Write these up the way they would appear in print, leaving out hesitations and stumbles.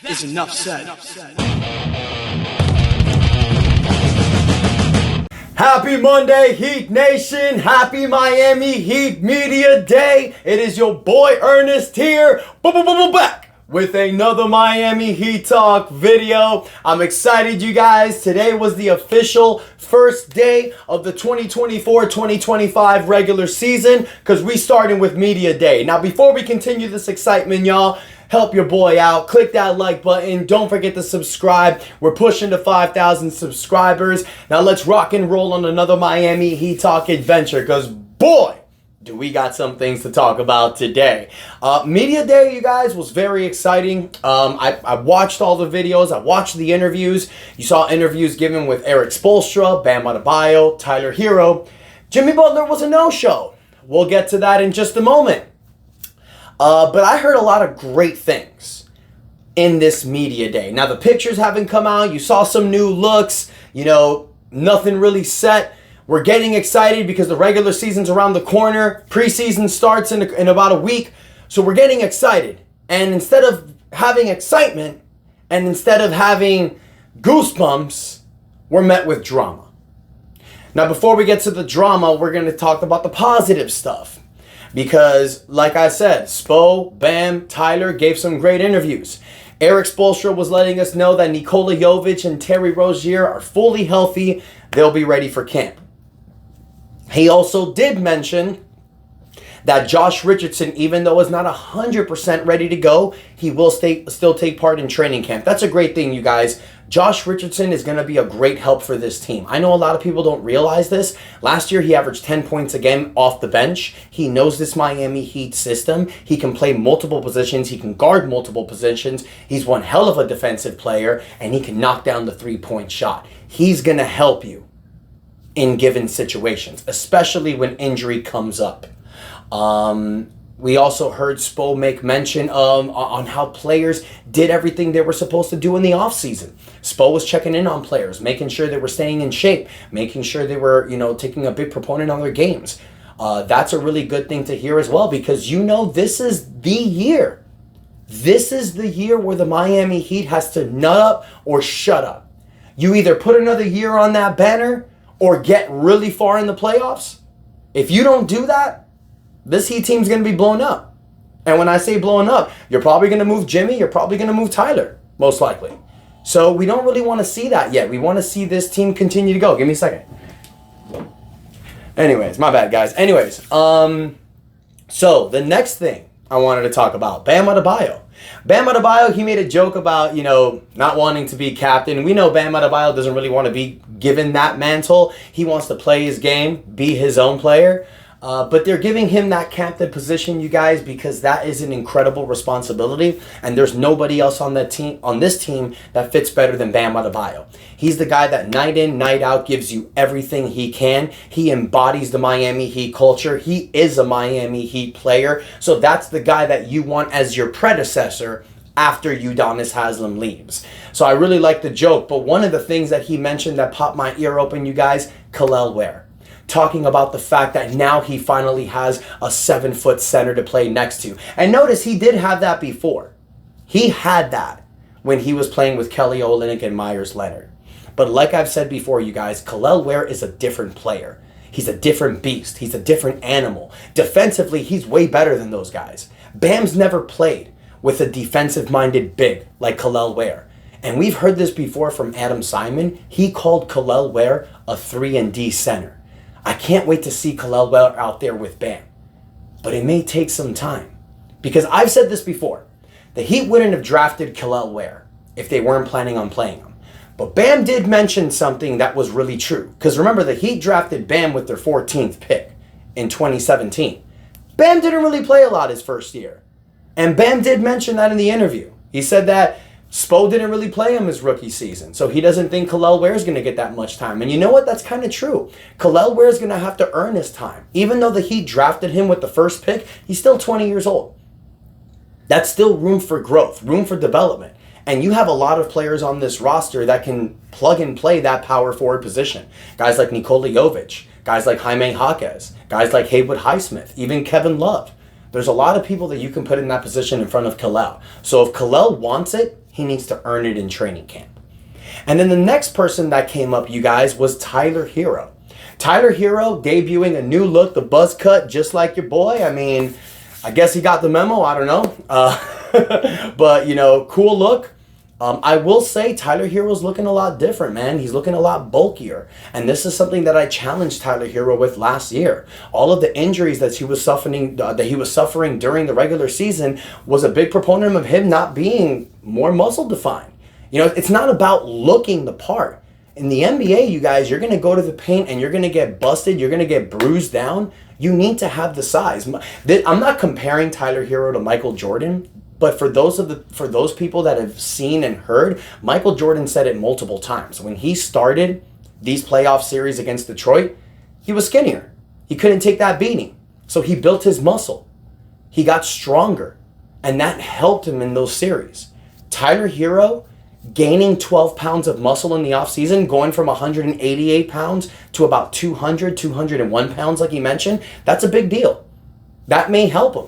is enough said. Happy Monday, Heat Nation. Happy Miami Heat Media Day. It is your boy Ernest here. Back with another Miami Heat Talk video. I'm excited, you guys. Today was the official first day of the 2024-2025 regular season because we starting with Media Day. Now, before we continue this excitement, y'all, help your boy out. Click that like button. Don't forget to subscribe. We're pushing to 5,000 subscribers. Now let's rock and roll on another Miami Heat Talk adventure because, boy, do we got some things to talk about today. Media Day, you guys, was very exciting. I watched all the videos. I watched the interviews. You saw interviews given with Eric Spoelstra, Bam Adebayo, Tyler Hero. Jimmy Butler was a no-show. We'll get to that in just a moment. But I heard a lot of great things in this Media Day. Now, the pictures haven't come out. You saw some new looks. You know, nothing really set. We're getting excited because the regular season's around the corner. Preseason starts in about a week. So we're getting excited. And instead of having excitement and instead of having goosebumps, we're met with drama. Now, before we get to the drama, we're going to talk about the positive stuff. Because, like I said, Spo, Bam, Tyler gave some great interviews. Eric Spoelstra was letting us know that Nikola Jovic and Terry Rozier are fully healthy. They'll be ready for camp. He also did mention that Josh Richardson, even though is not 100% ready to go, he will still take part in training camp. That's a great thing, you guys. Josh Richardson is going to be a great help for this team. I know a lot of people don't realize this. Last year, he averaged 10 points a game off the bench. He knows this Miami Heat system. He can play multiple positions. He can guard multiple positions. He's one hell of a defensive player, and he can knock down the three-point shot. He's going to help you in given situations, especially when injury comes up. We also heard Spo make mention on how players did everything they were supposed to do in the offseason. Spo was checking in on players, making sure they were staying in shape, making sure they were, taking a big proponent on their games. That's a really good thing to hear as well because, this is the year. This is the year where the Miami Heat has to nut up or shut up. You either put another year on that banner or get really far in the playoffs. If you don't do that, this Heat team's going to be blown up. And when I say blown up, you're probably going to move Jimmy. You're probably going to move Tyler, most likely. So we don't really want to see that yet. We want to see this team continue to go. Give me a second. Anyways, my bad, guys. Anyways, so the next thing I wanted to talk about, Bam Adebayo. Bam Adebayo, he made a joke about, not wanting to be captain. We know Bam Adebayo doesn't really want to be given that mantle. He wants to play his game, be his own player. But they're giving him that captain position, you guys, because that is an incredible responsibility, and there's nobody else on this team that fits better than Bam Adebayo. He's the guy that night in, night out gives you everything he can. He embodies the Miami Heat culture. He is a Miami Heat player, so that's the guy that you want as your predecessor after Udonis Haslem leaves. So I really like the joke, but one of the things that he mentioned that popped my ear open, you guys, Kel'el Ware. Talking about the fact that now he finally has a 7-foot center to play next to. And notice he did have that before. He had that when he was playing with Kelly Olynyk and Myers Leonard. But like I've said before, you guys, Kel'el Ware is a different player. He's a different beast. He's a different animal. Defensively, he's way better than those guys. Bam's never played with a defensive-minded big like Kel'el Ware. And we've heard this before from Adam Simon. He called Kel'el Ware a 3-and-D center. I can't wait to see Kel'el Ware out there with Bam. But it may take some time. Because I've said this before. The Heat wouldn't have drafted Kel'el Ware if they weren't planning on playing him. But Bam did mention something that was really true. Because remember, the Heat drafted Bam with their 14th pick in 2017. Bam didn't really play a lot his first year. And Bam did mention that in the interview. He said that Spo didn't really play him his rookie season, so he doesn't think Kel'el Ware is going to get that much time. And you know what? That's kind of true. Kel'el Ware is going to have to earn his time. Even though the Heat drafted him with the first pick, he's still 20 years old. That's still room for growth, room for development. And you have a lot of players on this roster that can plug and play that power forward position. Guys like Nikola Jovic, guys like Jaime Jaquez, guys like Haywood Highsmith, even Kevin Love. There's a lot of people that you can put in that position in front of Kel'el. So if Kel'el wants it, he needs to earn it in training camp. And then the next person that came up, you guys, was Tyler Hero. Tyler Hero debuting a new look, the buzz cut, just like your boy. I mean, I guess he got the memo. I don't know. But, you know, cool look. I will say Tyler Hero's looking a lot different, man. He's looking a lot bulkier. And this is something that I challenged Tyler Hero with last year. All of the injuries that he was suffering during the regular season was a big proponent of him not being more muscle defined. You know, it's not about looking the part. In the NBA, you guys, you're going to go to the paint and you're going to get busted. You're going to get bruised down. You need to have the size. I'm not comparing Tyler Hero to Michael Jordan, but for those people that have seen and heard, Michael Jordan said it multiple times. When he started these playoff series against Detroit, he was skinnier. He couldn't take that beating. So he built his muscle. He got stronger. And that helped him in those series. Tyler Hero gaining 12 pounds of muscle in the offseason, going from 188 pounds to about 201 pounds like he mentioned, that's a big deal. That may help him.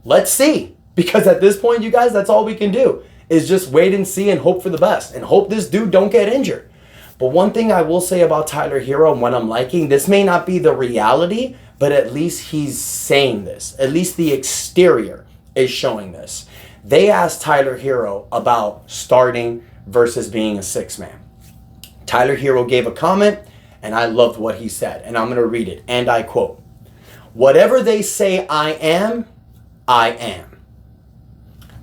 Let's see. Because at this point, you guys, that's all we can do is just wait and see and hope for the best and hope this dude don't get injured. But one thing I will say about Tyler Hero and what I'm liking, this may not be the reality, but at least he's saying this. At least the exterior is showing this. They asked Tyler Hero about starting versus being a six man. Tyler Hero gave a comment, and I loved what he said. And I'm going to read it. And I quote, "Whatever they say I am, I am.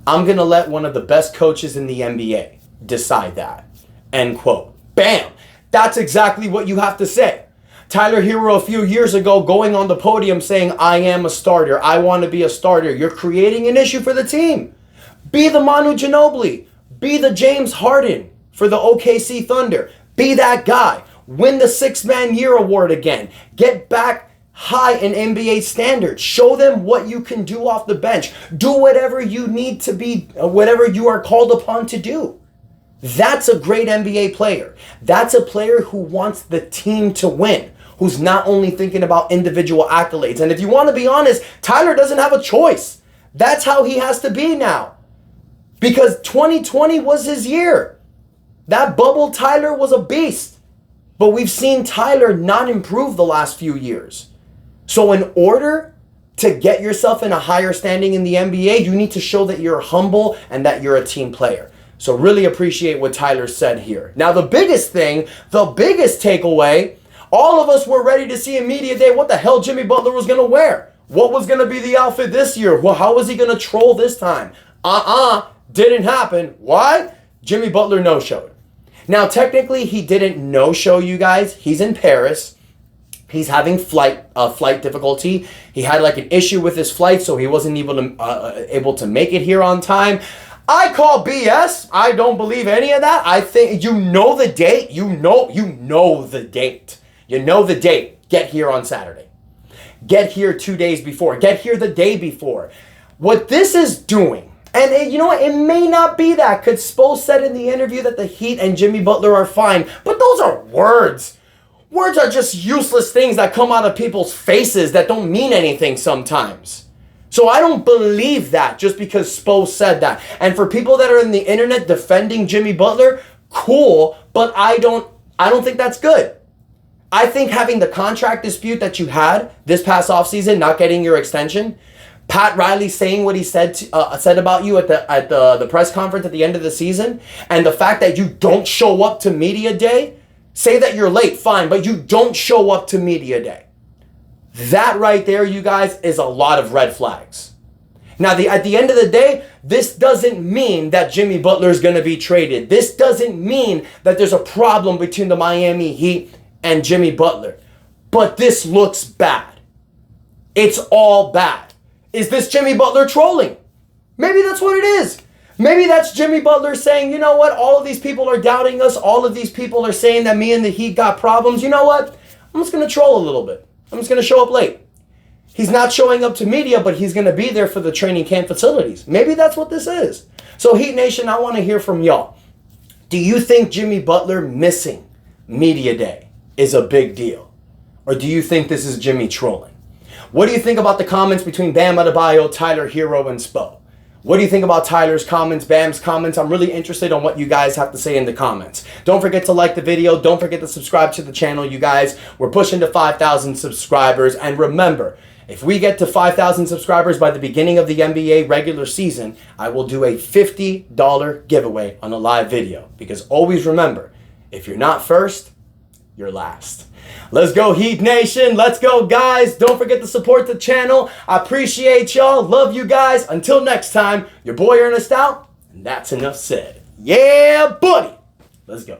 I'm going to let one of the best coaches in the NBA decide that." End quote. Bam! That's exactly what you have to say. Tyler Hero a few years ago going on the podium saying, "I am a starter. I want to be a starter." You're creating an issue for the team. Be the Manu Ginobili. Be the James Harden for the OKC Thunder. Be that guy. Win the six-man year award again. Get back high in NBA standards. Show them what you can do off the bench. Do whatever you need to be, whatever you are called upon to do. That's a great NBA player. That's a player who wants the team to win, who's not only thinking about individual accolades. And if you want to be honest, Tyler doesn't have a choice. That's how he has to be now. Because 2020 was his year. That bubble Tyler was a beast. But we've seen Tyler not improve the last few years. So in order to get yourself in a higher standing in the NBA, you need to show that you're humble and that you're a team player. So really appreciate what Tyler said here. Now the biggest thing, the biggest takeaway, all of us were ready to see in media day what the hell Jimmy Butler was going to wear. What was going to be the outfit this year? Well, how was he going to troll this time? Didn't happen. Why? Jimmy Butler no-showed. Now, technically, he didn't no-show, you guys. He's in Paris. He's having flight difficulty. He had like an issue with his flight, so he wasn't able to make it here on time. I call BS. I don't believe any of that. I think you know the date. You know the date. You know the date. Get here on Saturday. Get here 2 days before. Get here the day before. What this is doing, and you know what? It may not be that, because Spo said in the interview that the Heat and Jimmy Butler are fine. But those are words. Words are just useless things that come out of people's faces that don't mean anything sometimes. So I don't believe that just because Spo said that. And for people that are in the internet defending Jimmy Butler, cool, but I don't think that's good. I think having the contract dispute that you had this past offseason, not getting your extension, Pat Riley saying what he said about you at the press conference at the end of the season, and the fact that you don't show up to media day, say that you're late, fine, but you don't show up to media day. That right there, you guys, is a lot of red flags. Now, at the end of the day, this doesn't mean that Jimmy Butler is going to be traded. This doesn't mean that there's a problem between the Miami Heat and Jimmy Butler. But this looks bad. It's all bad. Is this Jimmy Butler trolling? Maybe that's what it is. Maybe that's Jimmy Butler saying, you know what, all of these people are doubting us. All of these people are saying that me and the Heat got problems. You know what? I'm just going to troll a little bit. I'm just going to show up late. He's not showing up to media, but he's going to be there for the training camp facilities. Maybe that's what this is. So Heat Nation, I want to hear from y'all. Do you think Jimmy Butler missing media day is a big deal? Or do you think this is Jimmy trolling? What do you think about the comments between Bam Adebayo, Tyler Hero, and Spo? What do you think about Tyler's comments, Bam's comments? I'm really interested on what you guys have to say in the comments. Don't forget to like the video. Don't forget to subscribe to the channel, you guys. We're pushing to 5,000 subscribers. And remember, if we get to 5,000 subscribers by the beginning of the NBA regular season, I will do a $50 giveaway on a live video. Because always remember, if you're not first, you're last. Let's go, Heat Nation. Let's go, guys. Don't forget to support the channel. I appreciate y'all. Love you guys. Until next time, your boy Ernest out. And that's enough said. Yeah, buddy. Let's go.